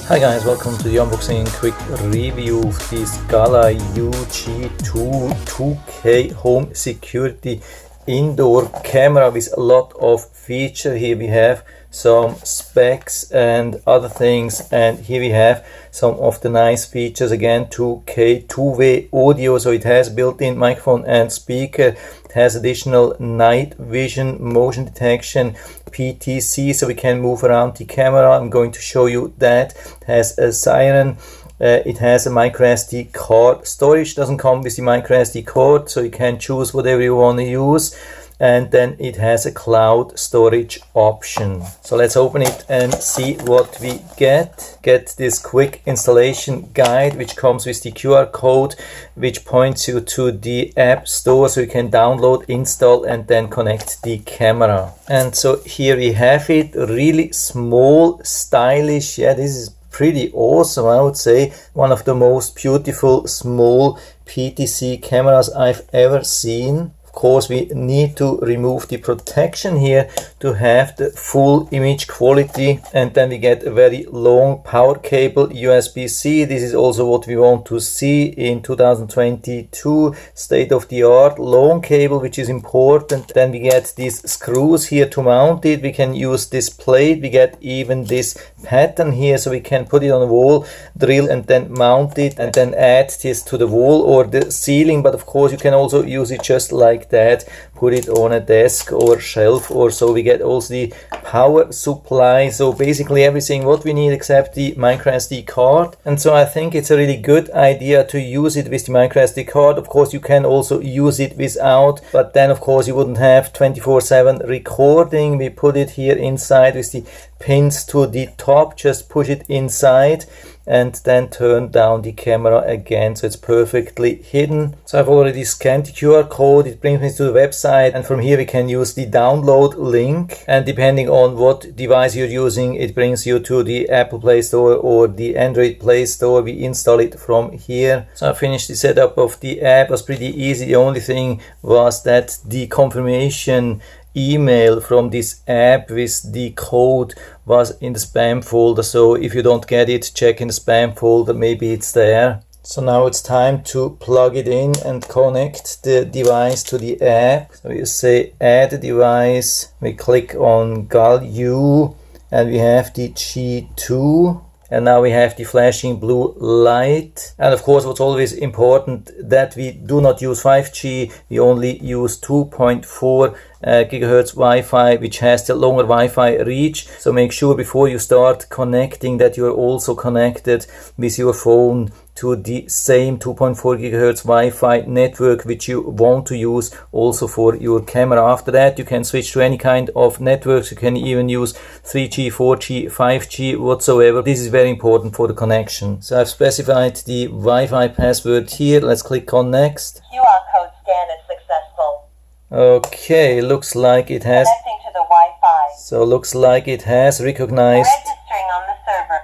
Hi guys, welcome to the unboxing and quick review of this Galayou G2 2K home security indoor camera with a lot of features. Here we have some specs and other things, and here we have some of the nice features. Again, 2K two-way audio, so it has built-in microphone and speaker. It has additional night vision, motion detection, PTC, so we can move around the camera. I'm going to show you that. It has a Siren. It has a microSD card storage. Doesn't come with the microSD card, so you can choose whatever you want to use. And then it has a cloud storage option. So let's open it and see what we get. Get this quick installation guide, which comes with the QR code, which points you to the app store, so you can download, install, and then connect the camera. And so here we have it, really small, stylish. Yeah, this is pretty awesome, I would say. One of the most beautiful small PTC cameras I've ever seen. Of course, we need to remove the protection here to have the full image quality, and then we get a very long power cable, USB-C. This is also what we want to see in 2022, state-of-the-art long cable, which is important. Then we get these screws here to mount it. We can use this plate. We get even this pattern here, so we can put it on the wall, drill, and then mount it, and then add this to the wall or the ceiling. But of course, you can also use it just like that, put it on a desk or shelf or so. We get also the power supply, so basically everything what we need except the microSD card. And so I think it's a really good idea to use it with the microSD card. Of course, you can also use it without, but then of course you wouldn't have 24/7 recording. We put it here inside with the pins to the top. Just push it inside and then turn down the camera again, so it's perfectly hidden. So I've already scanned the QR code. It brings me to the website, and from here we can use the download link, and depending on what device you're using, it brings you to the Apple Play Store or the Android Play Store. We install it from here. So I finished the setup of the app. It was pretty easy. The only thing was that the confirmation email from this app with the code was in the spam folder, so if you don't get it, check in the spam folder, maybe it's there. So now it's time to plug it in and connect the device to the app. So you say add a device, we click on Galayou, and we have the G2. And now we have the flashing blue light. And of course, what's always important, that we do not use 5G. We only use 2.4 gigahertz Wi-Fi, which has the longer Wi-Fi reach. So make sure before you start connecting that you are also connected with your phone to the same 2.4 gigahertz Wi-Fi network which you want to use also for your camera. After that, you can switch to any kind of networks. You can even use 3G, 4G, 5G, whatsoever. This is very important for the connection. So I've specified the Wi-Fi password here. Let's click on next. QR code scan is successful. Okay, looks like it has. Connecting to the Wi-Fi. So looks like it has recognized. Registering on the server.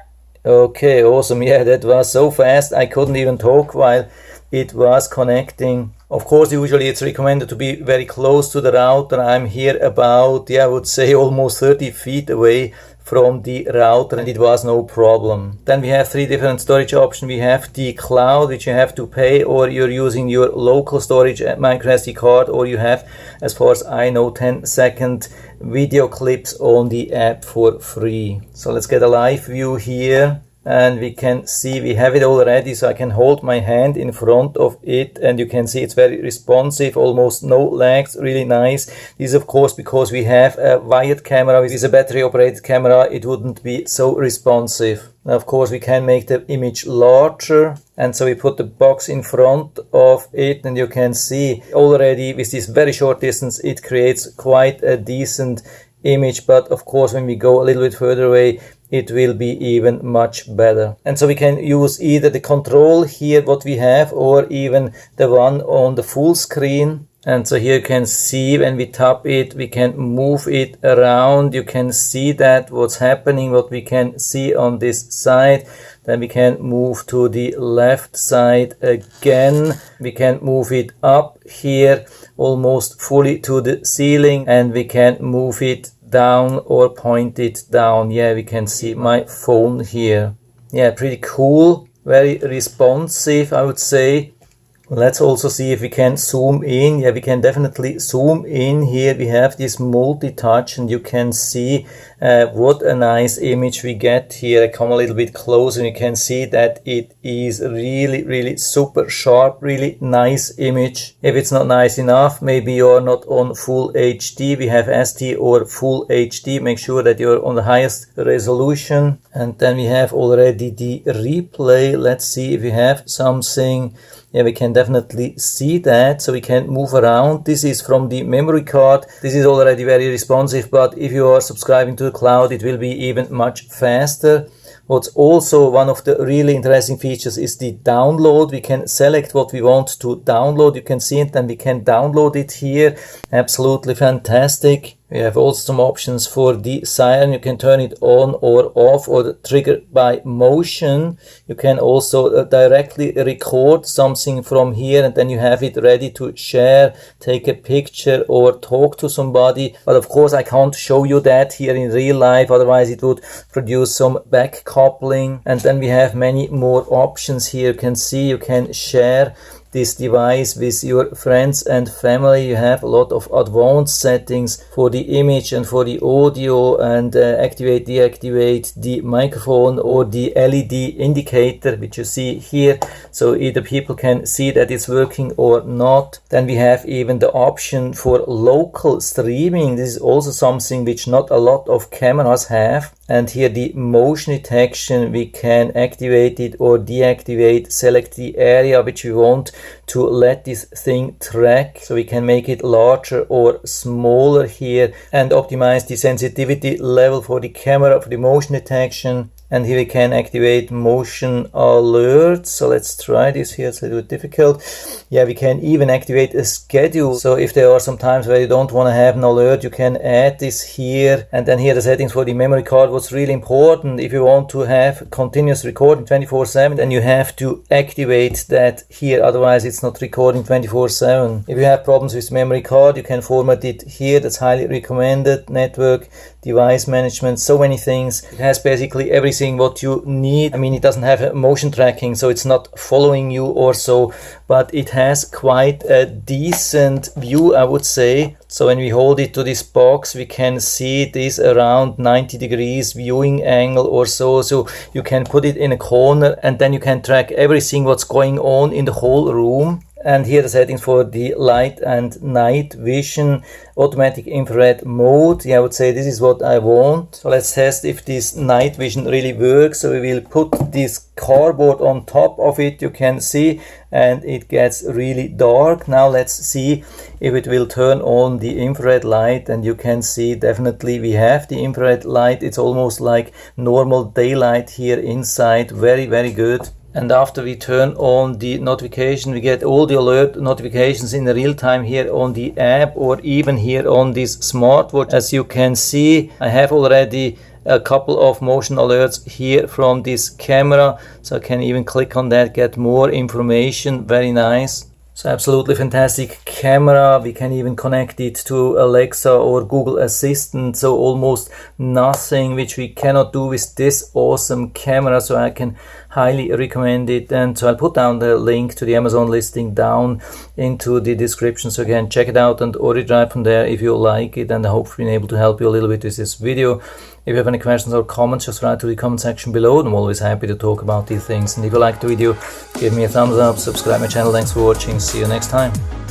Okay, awesome. Yeah, that was so fast. I couldn't even talk while it was connecting. Of course, usually it's recommended to be very close to the router. I'm here about, I would say almost 30 feet away from the router, and it was no problem. Then we have three different storage options. We have the cloud, which you have to pay, or you're using your local storage microSD card, or you have, as far as I know, 10-second video clips on the app for free. So let's get a live view here. And we can see we have it already, so I can hold my hand in front of it, and you can see it's very responsive, almost no lags, really nice. This is of course because we have a wired camera. With a battery operated camera, it wouldn't be so responsive. Now, of course, we can make the image larger, and so we put the box in front of it, and you can see already with this very short distance, it creates quite a decent image. But of course, when we go a little bit further away, it will be even much better. And so we can use either the control here, what we have, or even the one on the full screen. And so here you can see when we tap it, we can move it around. You can see that what's happening, what we can see on this side. Then we can move to the left side again. We can move it up here almost fully to the ceiling, and we can move it down or point it down. Yeah, we can see my phone here. Yeah, pretty cool, very responsive, I would say. Let's also see if we can zoom in. Yeah, we can definitely zoom in here. We have this multi-touch and you can see what a nice image we get here. I come a little bit closer and you can see that it is really super sharp, really nice image. If it's not nice enough, maybe you're not on full HD. We have SD or full HD. Make sure that you're on the highest resolution. And then we have already the replay. Let's see if we have something. Yeah, we can definitely see that, so we can move around. This is from the memory card. This is already very responsive, but if you are subscribing to the cloud, it will be even much faster. What's also one of the really interesting features is the download. We can select what we want to download. You can see it, and we can download it here. Absolutely fantastic. We have also some options for the Siren. You can turn it on or off or trigger by motion. You can also directly record something from here and then you have it ready to share, take a picture or talk to somebody. But of course I can't show you that here in real life, otherwise it would produce some back coupling. And then we have many more options here. You can see you can share this device with your friends and family. You have a lot of advanced settings for the image and for the audio, and activate, deactivate the microphone or the LED indicator which you see here, so either people can see that it's working or not. Then we have even the option for local streaming. This is also something which not a lot of cameras have. And here the motion detection, we can activate it or deactivate, select the area which we want to let this thing track, so we can make it larger or smaller here, and optimize the sensitivity level for the camera for the motion detection. And here we can activate motion alerts. So let's try this here. It's a little bit difficult. Yeah, we can even activate a schedule. So if there are some times where you don't want to have an alert, you can add this here. And then here the settings for the memory card. What's really important, if you want to have continuous recording 24/7, then you have to activate that here. Otherwise it's not recording 24/7. If you have problems with memory card, you can format it here. That's highly recommended. Network, device management, so many things. It has basically everything what you need. I mean, it doesn't have motion tracking, so it's not following you or so, but it has quite a decent view, I would say. So when we hold it to this box, we can see this around 90 degrees viewing angle or so. So you can put it in a corner and then you can track everything what's going on in the whole room. And here the settings for the light and night vision, automatic infrared mode. Yeah, I would say this is what I want. So let's test if this night vision really works. So we will put this cardboard on top of it, you can see, and it gets really dark. Now let's see if it will turn on the infrared light, and you can see definitely we have the infrared light. It's almost like normal daylight here inside. Very good. And after we turn on the notification, we get all the alert notifications in real time here on the app or even here on this smartwatch. As you can see, I have already a couple of motion alerts here from this camera, so I can even click on that, get more information. Very nice. So absolutely fantastic camera. We can even connect it to Alexa or Google Assistant, so almost nothing which we cannot do with this awesome camera. So I can highly recommend it, and so I'll put down the link to the Amazon listing down into the description, so again check it out and order it right from there if you like it, and I hope I've been able to help you a little bit with this video. If you have any questions or comments, just write to the comment section below. I'm always happy to talk about these things. And if you like the video, give me a thumbs up, subscribe my channel. Thanks for watching. See you next time.